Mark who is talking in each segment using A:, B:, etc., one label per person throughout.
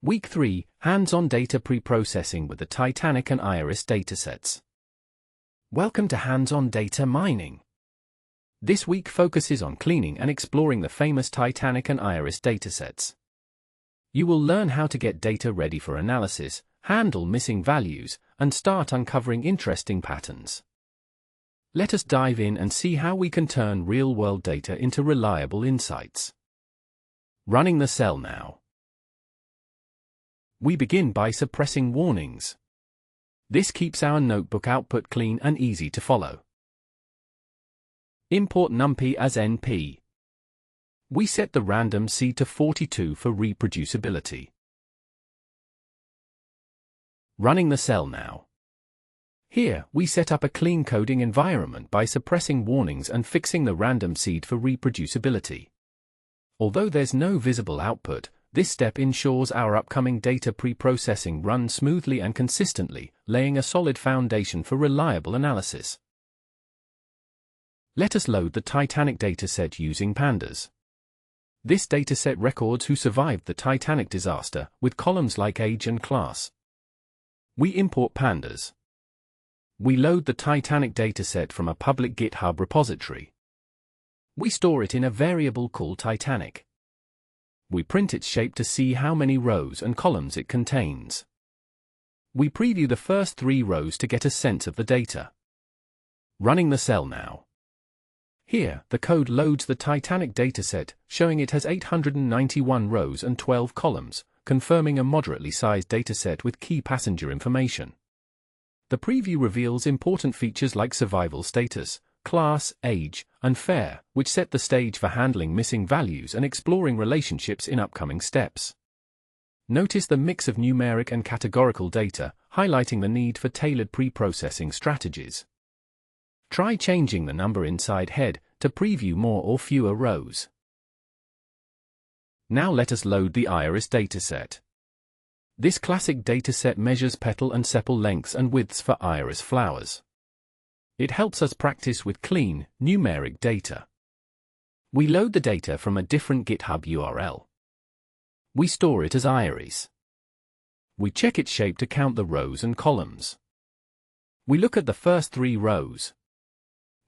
A: Week 3, Hands-on Data Pre-Processing with the Titanic and Iris Datasets. Welcome to Hands-on Data Mining. This week focuses on cleaning and exploring the famous Titanic and Iris datasets. You will learn how to get data ready for analysis, handle missing values, and start uncovering interesting patterns. Let us dive in and see how we can turn real-world data into reliable insights. Running the cell now. We begin by suppressing warnings. This keeps our notebook output clean and easy to follow. Import numpy as np. We set the random seed to 42 for reproducibility. Running the cell now. Here, we set up a clean coding environment by suppressing warnings and fixing the random seed for reproducibility. Although there's no visible output, this step ensures our upcoming data pre-processing runs smoothly and consistently, laying a solid foundation for reliable analysis. Let us load the Titanic dataset using pandas. This dataset records who survived the Titanic disaster, with columns like age and class. We import pandas. We load the Titanic dataset from a public GitHub repository. We store it in a variable called Titanic. We print its shape to see how many rows and columns it contains. We preview the first 3 rows to get a sense of the data. Running the cell now. Here, the code loads the Titanic dataset, showing it has 891 rows and 12 columns, confirming a moderately sized dataset with key passenger information. The preview reveals important features like survival status, class, age, and fare, which set the stage for handling missing values and exploring relationships in upcoming steps. Notice the mix of numeric and categorical data, highlighting the need for tailored pre-processing strategies. Try changing the number inside head to preview more or fewer rows. Now let us load the Iris dataset. This classic dataset measures petal and sepal lengths and widths for iris flowers. It helps us practice with clean, numeric data. We load the data from a different GitHub URL. We store it as iris. We check its shape to count the rows and columns. We look at the first 3 rows.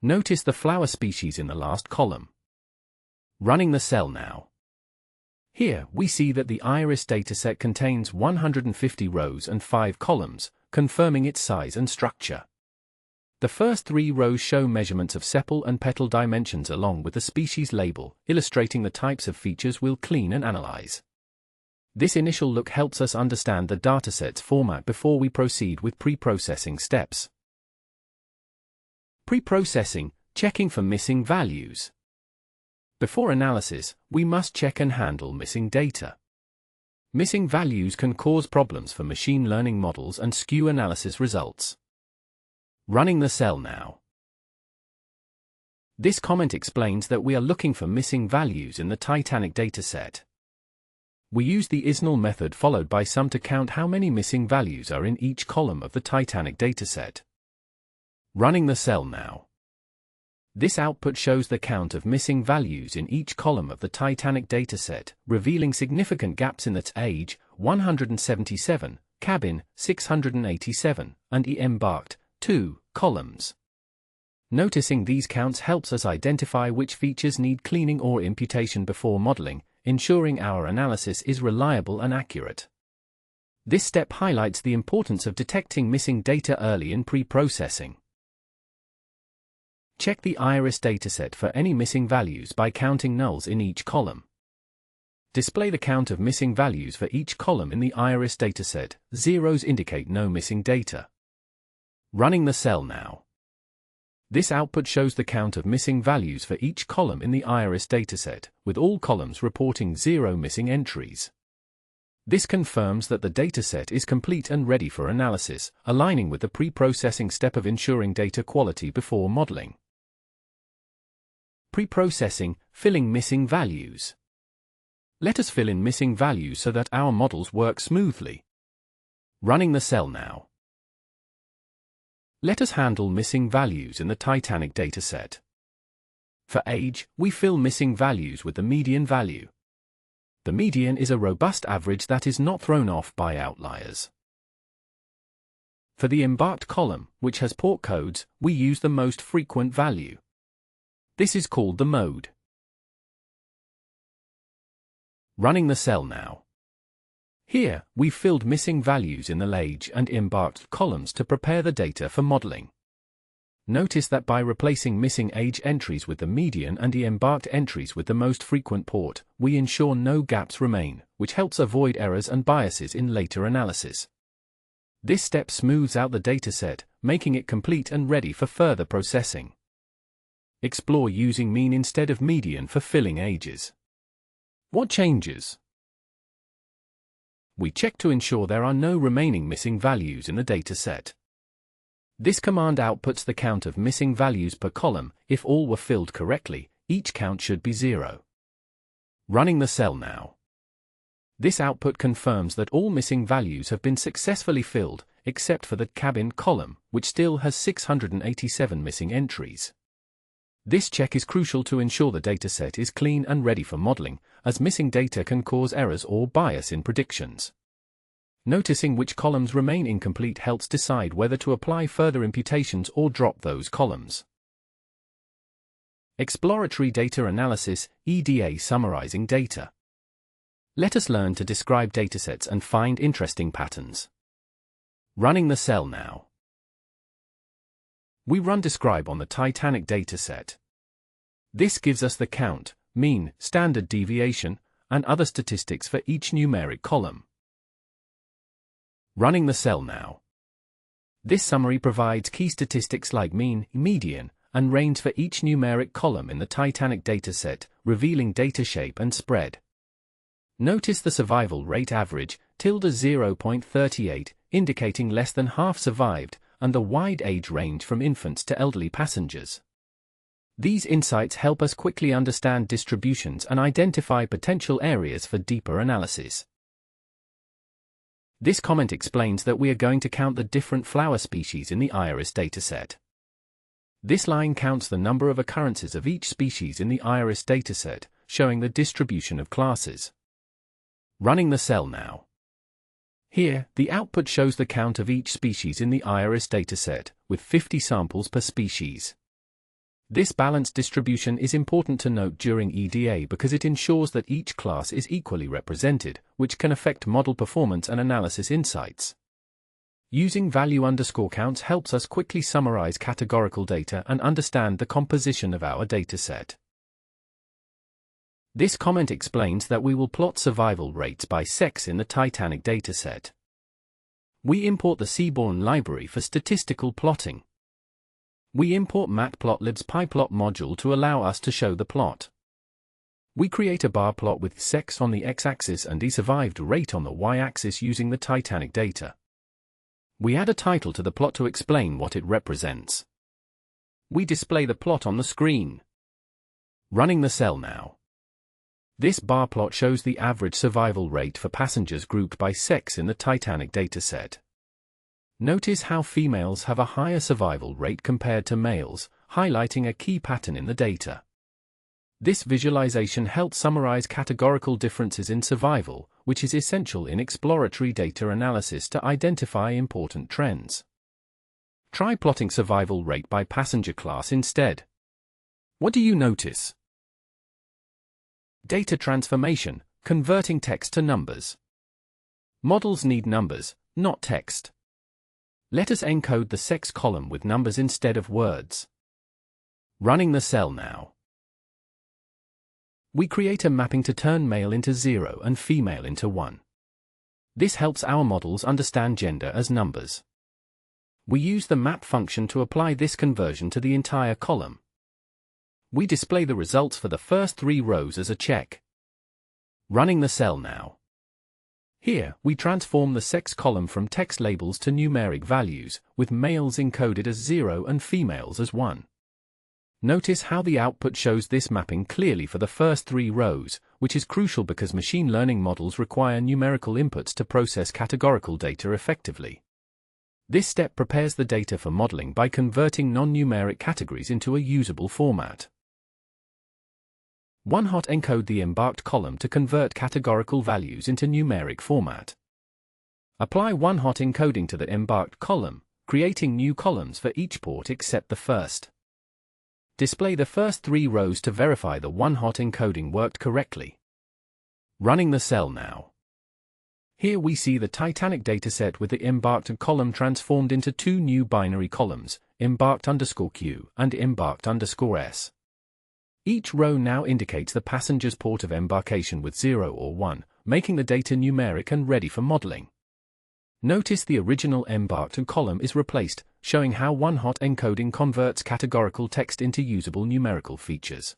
A: Notice the flower species in the last column. Running the cell now. Here, we see that the Iris dataset contains 150 rows and 5 columns, confirming its size and structure. The first 3 rows show measurements of sepal and petal dimensions along with the species label, illustrating the types of features we'll clean and analyze. This initial look helps us understand the dataset's format before we proceed with pre-processing steps. Pre-processing, checking for missing values. Before analysis, we must check and handle missing data. Missing values can cause problems for machine learning models and skew analysis results. Running the cell now. This comment explains that we are looking for missing values in the Titanic dataset. We use the isNull method followed by sum to count how many missing values are in each column of the Titanic dataset. Running the cell now. This output shows the count of missing values in each column of the Titanic dataset, revealing significant gaps in its age, 177, cabin, 687, and embarked, 2, columns. Noticing these counts helps us identify which features need cleaning or imputation before modeling, ensuring our analysis is reliable and accurate. This step highlights the importance of detecting missing data early in pre-processing. Check the Iris dataset for any missing values by counting nulls in each column. Display the count of missing values for each column in the Iris dataset. Zeros indicate no missing data. Running the cell now. This output shows the count of missing values for each column in the Iris dataset, with all columns reporting 0 missing entries. This confirms that the dataset is complete and ready for analysis, aligning with the pre-processing step of ensuring data quality before modeling. Pre-processing, filling missing values. Let us fill in missing values so that our models work smoothly. Running the cell now. Let us handle missing values in the Titanic dataset. For age, we fill missing values with the median value. The median is a robust average that is not thrown off by outliers. For the embarked column, which has port codes, we use the most frequent value. This is called the mode. Running the cell now. Here, we've filled missing values in the age and embarked columns to prepare the data for modeling. Notice that by replacing missing age entries with the median and the embarked entries with the most frequent port, we ensure no gaps remain, which helps avoid errors and biases in later analysis. This step smooths out the dataset, making it complete and ready for further processing. Explore using mean instead of median for filling ages. What changes? We check to ensure there are no remaining missing values in the dataset. This command outputs the count of missing values per column. If all were filled correctly, each count should be 0. Running the cell now. This output confirms that all missing values have been successfully filled, except for the cabin column, which still has 687 missing entries. This check is crucial to ensure the dataset is clean and ready for modeling, as missing data can cause errors or bias in predictions. Noticing which columns remain incomplete helps decide whether to apply further imputations or drop those columns. Exploratory data analysis, EDA summarizing data. Let us learn to describe datasets and find interesting patterns. Running the cell now. We run describe on the Titanic dataset. This gives us the count, mean, standard deviation, and other statistics for each numeric column. Running the cell now. This summary provides key statistics like mean, median, and range for each numeric column in the Titanic dataset, revealing data shape and spread. Notice the survival rate average, (0.38, indicating less than half survived, and the wide age range from infants to elderly passengers. These insights help us quickly understand distributions and identify potential areas for deeper analysis. This comment explains that we are going to count the different flower species in the Iris dataset. This line counts the number of occurrences of each species in the Iris dataset, showing the distribution of classes. Running the cell now. Here, the output shows the count of each species in the Iris dataset, with 50 samples per species. This balanced distribution is important to note during EDA because it ensures that each class is equally represented, which can affect model performance and analysis insights. Using value_counts helps us quickly summarize categorical data and understand the composition of our dataset. This comment explains that we will plot survival rates by sex in the Titanic dataset. We import the Seaborn library for statistical plotting. We import Matplotlib's pyplot module to allow us to show the plot. We create a bar plot with sex on the x-axis and survived rate on the y-axis using the Titanic data. We add a title to the plot to explain what it represents. We display the plot on the screen. Running the cell now. This bar plot shows the average survival rate for passengers grouped by sex in the Titanic dataset. Notice how females have a higher survival rate compared to males, highlighting a key pattern in the data. This visualization helps summarize categorical differences in survival, which is essential in exploratory data analysis to identify important trends. Try plotting survival rate by passenger class instead. What do you notice? Data transformation, converting text to numbers. Models need numbers, not text. Let us encode the sex column with numbers instead of words. Running the cell now. We create a mapping to turn male into 0 and female into 1. This helps our models understand gender as numbers. We use the map function to apply this conversion to the entire column. We display the results for the first 3 rows as a check. Running the cell now. Here, we transform the sex column from text labels to numeric values, with males encoded as 0 and females as 1. Notice how the output shows this mapping clearly for the first 3 rows, which is crucial because machine learning models require numerical inputs to process categorical data effectively. This step prepares the data for modeling by converting non-numeric categories into a usable format. One-hot encode the embarked column to convert categorical values into numeric format. Apply one-hot encoding to the embarked column, creating new columns for each port except the first. Display the first 3 rows to verify the one-hot encoding worked correctly. Running the cell now. Here we see the Titanic dataset with the embarked column transformed into 2 new binary columns, embarked_Q and embarked_S. Each row now indicates the passenger's port of embarkation with 0 or 1, making the data numeric and ready for modeling. Notice the original embarked column is replaced, showing how one-hot encoding converts categorical text into usable numerical features.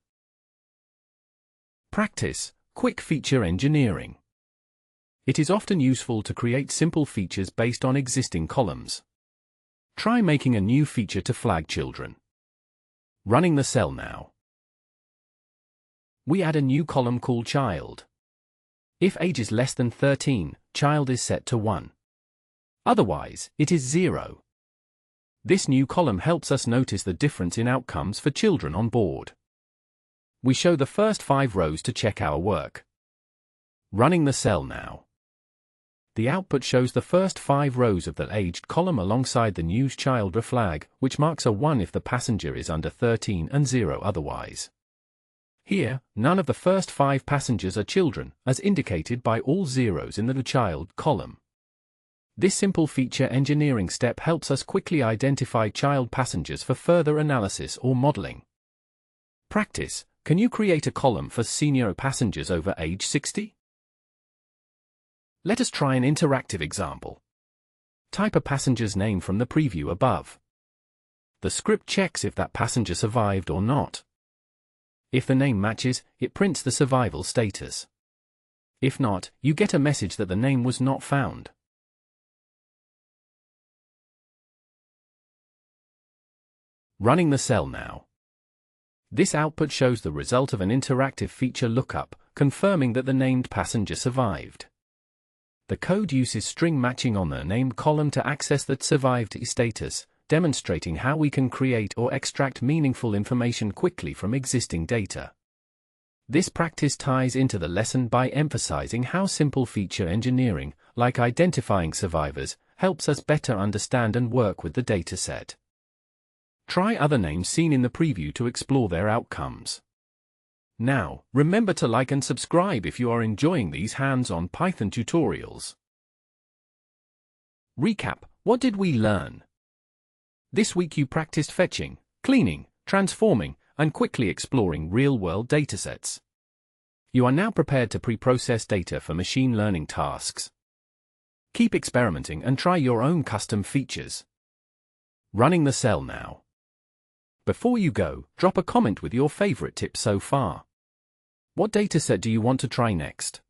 A: Practice: quick feature engineering. It is often useful to create simple features based on existing columns. Try making a new feature to flag children. Running the cell now. We add a new column called child. If age is less than 13, child is set to 1. Otherwise, it is 0. This new column helps us notice the difference in outcomes for children on board. We show the first 5 rows to check our work. Running the cell now. The output shows the first 5 rows of the aged column alongside the news child flag, which marks a 1 if the passenger is under 13 and 0 otherwise. Here, none of the first 5 passengers are children, as indicated by all zeros in the child column. This simple feature engineering step helps us quickly identify child passengers for further analysis or modeling. Practice: can you create a column for senior passengers over age 60? Let us try an interactive example. Type a passenger's name from the preview above. The script checks if that passenger survived or not. If the name matches, it prints the survival status. If not, you get a message that the name was not found. Running the cell now. This output shows the result of an interactive feature lookup, confirming that the named passenger survived. The code uses string matching on the named column to access that survived status, demonstrating how we can create or extract meaningful information quickly from existing data. This practice ties into the lesson by emphasizing how simple feature engineering, like identifying survivors, helps us better understand and work with the dataset. Try other names seen in the preview to explore their outcomes. Now, remember to like and subscribe if you are enjoying these hands-on Python tutorials. Recap: what did we learn? This week you practiced fetching, cleaning, transforming, and quickly exploring real-world datasets. You are now prepared to pre-process data for machine learning tasks. Keep experimenting and try your own custom features. Running the cell now. Before you go, drop a comment with your favorite tip so far. What dataset do you want to try next?